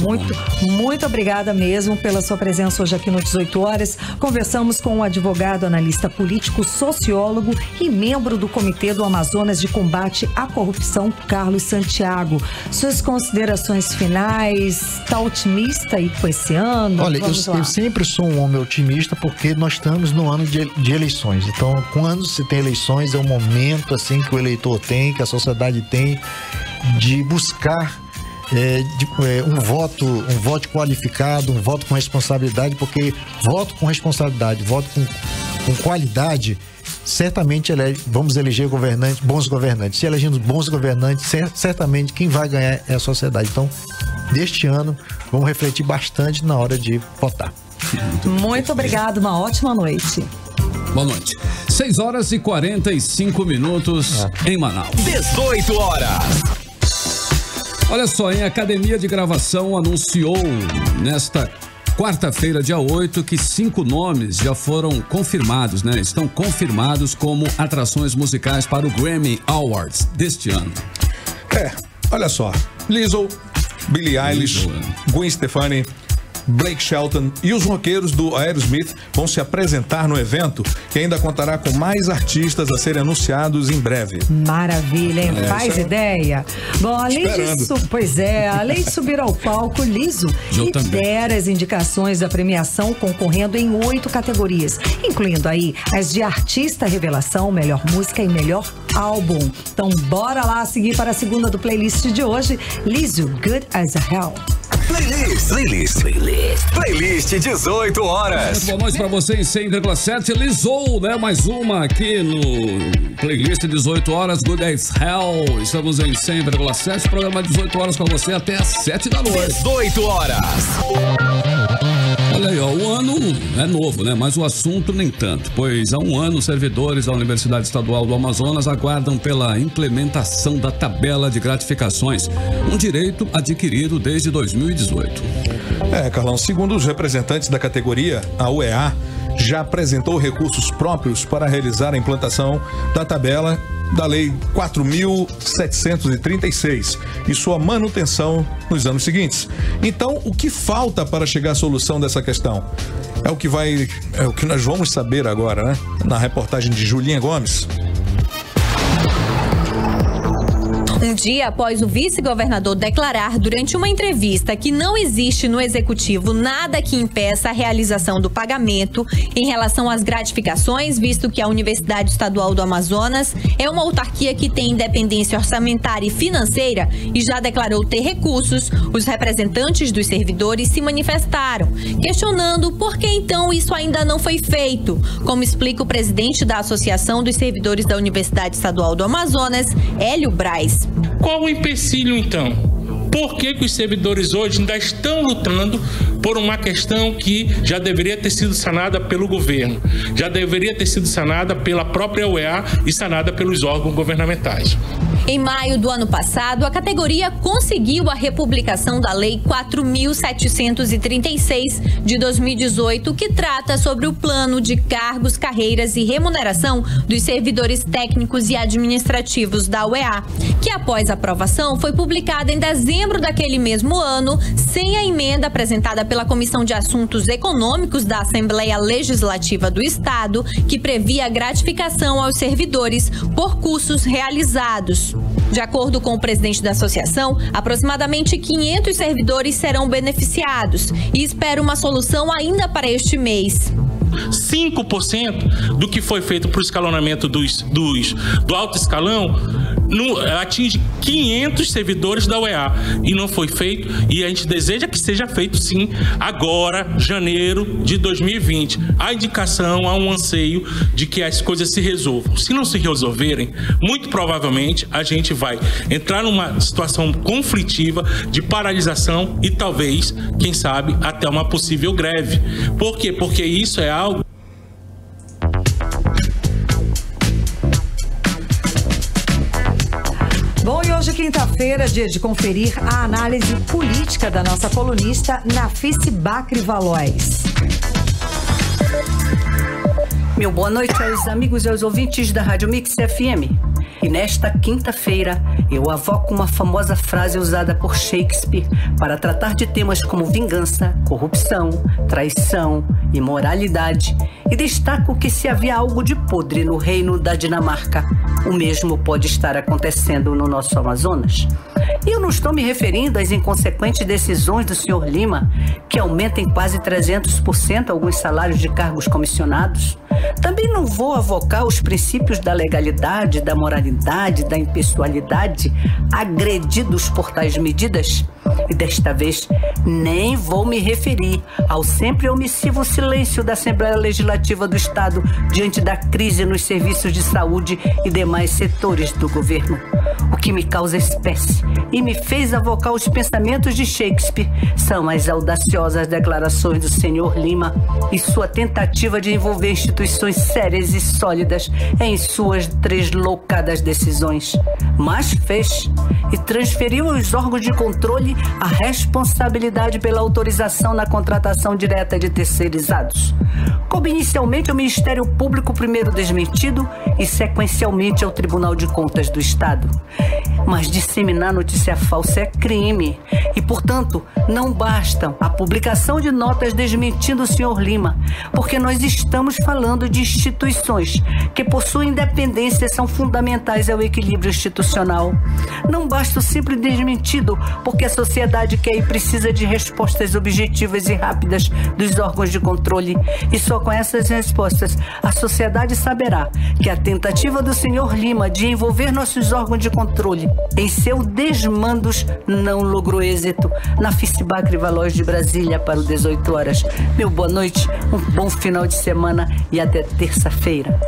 Muito obrigada mesmo pela sua presença hoje aqui no 18 Horas. Conversamos com o advogado, analista político, sociólogo e membro do Comitê do Amazonas de Combate à Corrupção, Carlos Santiago. Suas considerações finais, tá otimista aí com esse ano? Olha, eu sempre sou um homem otimista porque nós estamos no ano de eleições. Então, quando se tem eleições, é um momento assim que o eleitor tem, que a sociedade tem, de buscar um voto qualificado, um voto com responsabilidade, porque voto com responsabilidade, voto com qualidade, certamente vamos eleger bons governantes. Se elegemos bons governantes, certamente quem vai ganhar é a sociedade. Então, deste ano, vamos refletir bastante na hora de votar. Muito obrigado, uma ótima noite. Boa noite. 6 horas e 45 minutos em Manaus. 18 horas. Olha só, a Academia de Gravação anunciou nesta quarta-feira, dia 8, que 5 nomes já foram confirmados, né? Estão confirmados como atrações musicais para o Grammy Awards deste ano. Olha só. Lizzo, Billie Eilish, Gwen Stefani, Blake Shelton e os roqueiros do Aerosmith vão se apresentar no evento, que ainda contará com mais artistas a serem anunciados em breve. Maravilha, hein? Faz ideia? Bom, além além de subir ao palco, Lizzo lidera as indicações da premiação, concorrendo em 8 categorias, incluindo aí as de artista revelação, melhor música e melhor álbum. Então bora lá seguir para a segunda do playlist de hoje, Lizzo, Good as a Hell. Playlist 18 horas. Muito boa noite pra você em 100,7. Lizzo, né? Mais uma aqui no Playlist 18 horas, Good as Hell. Estamos em 100,7. Programa 18 horas com você até às 7 da noite. 18 horas. Olha Olha aí, ó, o ano é novo, né? Mas o assunto nem tanto, pois há um ano os servidores da Universidade Estadual do Amazonas aguardam pela implementação da tabela de gratificações, um direito adquirido desde 2018. Carlão, segundo os representantes da categoria, a UEA já apresentou recursos próprios para realizar a implantação da tabela da Lei 4.736 e sua manutenção nos anos seguintes. Então, o que falta para chegar à solução dessa questão? É o que nós vamos saber agora, né? Na reportagem de Julinha Gomes. Um dia após o vice-governador declarar durante uma entrevista que não existe no executivo nada que impeça a realização do pagamento em relação às gratificações, visto que a Universidade Estadual do Amazonas é uma autarquia que tem independência orçamentária e financeira e já declarou ter recursos, os representantes dos servidores se manifestaram, questionando por que então isso ainda não foi feito, como explica o presidente da Associação dos Servidores da Universidade Estadual do Amazonas, Hélio Braz. Qual o empecilho, então? Por que os servidores hoje ainda estão lutando por uma questão que já deveria ter sido sanada pelo governo, já deveria ter sido sanada pela própria UEA e sanada pelos órgãos governamentais? Em maio do ano passado, a categoria conseguiu a republicação da Lei 4.736 de 2018, que trata sobre o plano de cargos, carreiras e remuneração dos servidores técnicos e administrativos da UEA, que após aprovação foi publicada em dezembro daquele mesmo ano, sem a emenda apresentada pela Comissão de Assuntos Econômicos da Assembleia Legislativa do Estado, que previa a gratificação aos servidores por cursos realizados. De acordo com o presidente da associação, aproximadamente 500 servidores serão beneficiados e espera uma solução ainda para este mês. 5% do que foi feito para o escalonamento do alto escalão atinge 500 servidores da UEA e não foi feito, e a gente deseja que seja feito sim agora, janeiro de 2020. Há indicação, há um anseio de que as coisas se resolvam. Se não se resolverem, muito provavelmente a gente vai entrar numa situação conflitiva de paralisação e talvez, quem sabe, até uma possível greve. Por quê? Porque isso é algo... Bom, e hoje, quinta-feira, dia de conferir a análise política da nossa colunista Nafice Bacri Valois. Meu boa noite aos amigos e aos ouvintes da Rádio Mix FM. E nesta quinta-feira, eu avoco uma famosa frase usada por Shakespeare para tratar de temas como vingança, corrupção, traição, imoralidade, e destaco que se havia algo de podre no reino da Dinamarca, o mesmo pode estar acontecendo no nosso Amazonas. E eu não estou me referindo às inconsequentes decisões do Sr. Lima, que aumentam em quase 300% alguns salários de cargos comissionados. Também não vou avocar os princípios da legalidade, da moralidade, da impessoalidade agredidos por tais medidas. E desta vez nem vou me referir ao sempre omissivo silêncio da Assembleia Legislativa do Estado diante da crise nos serviços de saúde e demais setores do governo. O que me causa espécie e me fez avocar os pensamentos de Shakespeare são as audaciosas declarações do Sr. Lima e sua tentativa de envolver instituições sérias e sólidas em suas tresloucadas decisões. Mas fez e transferiu aos órgãos de controle a responsabilidade pela autorização na contratação direta de terceirizados. Coube inicialmente ao Ministério Público, primeiro desmentido, e sequencialmente ao Tribunal de Contas do Estado. Mas disseminar notícia falsa é crime e, portanto, não basta a publicação de notas desmentindo o Sr. Lima, porque nós estamos falando de instituições que possuem independência e são fundamentais ao equilíbrio institucional. Não basta o simples desmentido, porque a sociedade quer e precisa de respostas objetivas e rápidas dos órgãos de controle. E só com essas respostas a sociedade saberá que a tentativa do Sr. Lima de envolver nossos órgãos de controle em seus desmandos não logrou êxito. Nafice Bacri Valois de Brasília para o 18 horas. Meu boa noite, um bom final de semana e até terça-feira.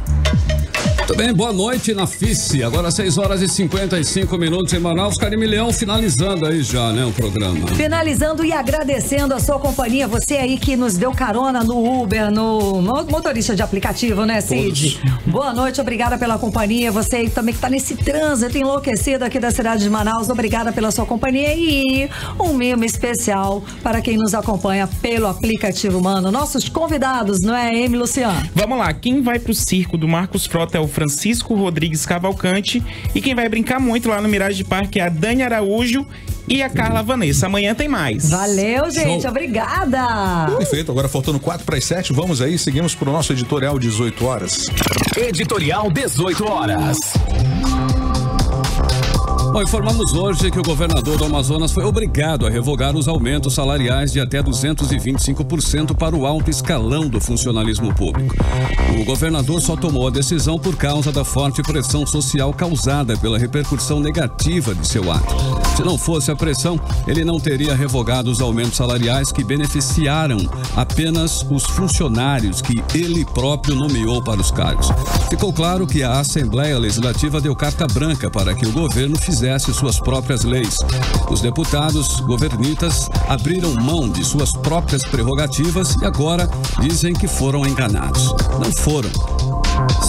Também boa noite na FICE. Agora 6h55 em Manaus. Carime Leão finalizando aí já, né, o programa. Finalizando e agradecendo a sua companhia. Você aí que nos deu carona no Uber, no motorista de aplicativo, né, Cid? Todos. Boa noite, obrigada pela companhia. Você aí também que tá nesse trânsito enlouquecido aqui da cidade de Manaus. Obrigada pela sua companhia e um mimo especial para quem nos acompanha pelo aplicativo Mano. Nossos convidados, não é, Amy Luciano? Vamos lá, quem vai pro circo do Marcos Frota é o Francisco Rodrigues Cavalcante e quem vai brincar muito lá no Mirage Park é a Dani Araújo e a Carla Vanessa. Amanhã tem mais. Valeu, gente. Show. Obrigada. Perfeito. Agora faltando 4:07, vamos aí, seguimos pro nosso editorial 18 horas. Editorial 18 horas. Bom, informamos hoje que o governador do Amazonas foi obrigado a revogar os aumentos salariais de até 225% para o alto escalão do funcionalismo público. O governador só tomou a decisão por causa da forte pressão social causada pela repercussão negativa de seu ato. Se não fosse a pressão, ele não teria revogado os aumentos salariais que beneficiaram apenas os funcionários que ele próprio nomeou para os cargos. Ficou claro que a Assembleia Legislativa deu carta branca para que o governo fizesse suas próprias leis. Os deputados governistas abriram mão de suas próprias prerrogativas e agora dizem que foram enganados. Não foram.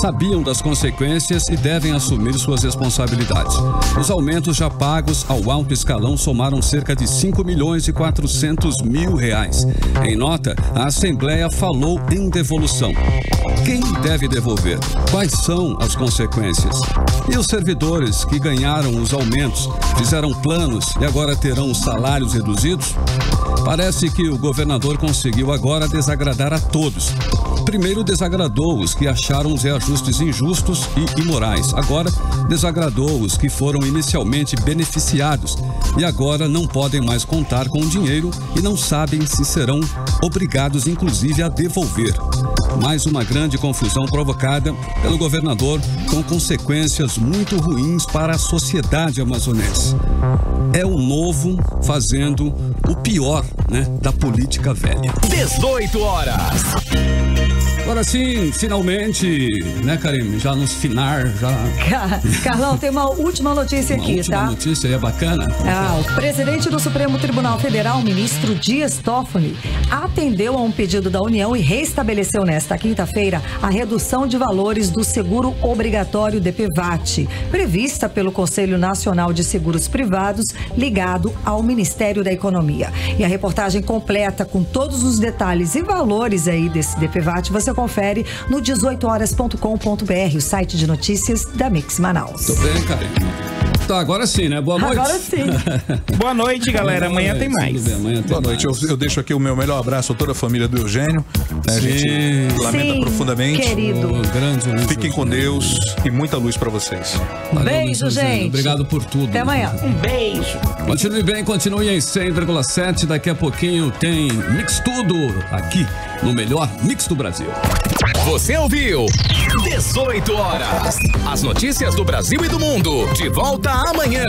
Sabiam das consequências e devem assumir suas responsabilidades. Os aumentos já pagos ao alto escalão somaram cerca de 5.400.000 reais. Em nota, a Assembleia falou em devolução. Quem deve devolver? Quais são as consequências? E os servidores que ganharam os aumentos, fizeram planos e agora terão os salários reduzidos? Parece que o governador conseguiu agora desagradar a todos. Primeiro desagradou os que acharam os reajustes injustos e imorais. Agora desagradou os que foram inicialmente beneficiados e agora não podem mais contar com o dinheiro e não sabem se serão obrigados inclusive a devolver. Mais uma grande confusão provocada pelo governador com consequências muito ruins para a sociedade amazonense. É o novo fazendo o pior, né, da política velha. 18 horas. Agora sim, finalmente, né, Karime? Já nos finar, já... Carlão, tem uma última notícia aqui, última tá? Notícia aí é bacana. O presidente do Supremo Tribunal Federal, ministro Dias Toffoli, atendeu a um pedido da União e restabeleceu nesta quinta-feira a redução de valores do seguro obrigatório DPVAT, prevista pelo Conselho Nacional de Seguros Privados, ligado ao Ministério da Economia. E a reportagem completa com todos os detalhes e valores aí desse DPVAT, você confere no 18horas.com.br, o site de notícias da Mix Manaus. Tudo bem, cara? Tá, agora sim, né? Boa noite. Agora sim. Boa noite, galera. Amanhã tem mais. Boa noite. Eu deixo aqui o meu melhor abraço a toda a família do Eugênio. A gente lamenta profundamente. Querido. Fiquem com Deus e muita luz pra vocês. Valeu, beijo, gente. Obrigado por tudo. Até amanhã. Um beijo. Continue bem, continue em 100,7. Daqui a pouquinho tem Mix Tudo aqui no melhor Mix do Brasil. Você ouviu 18 horas. As notícias do Brasil e do mundo. De volta amanhã.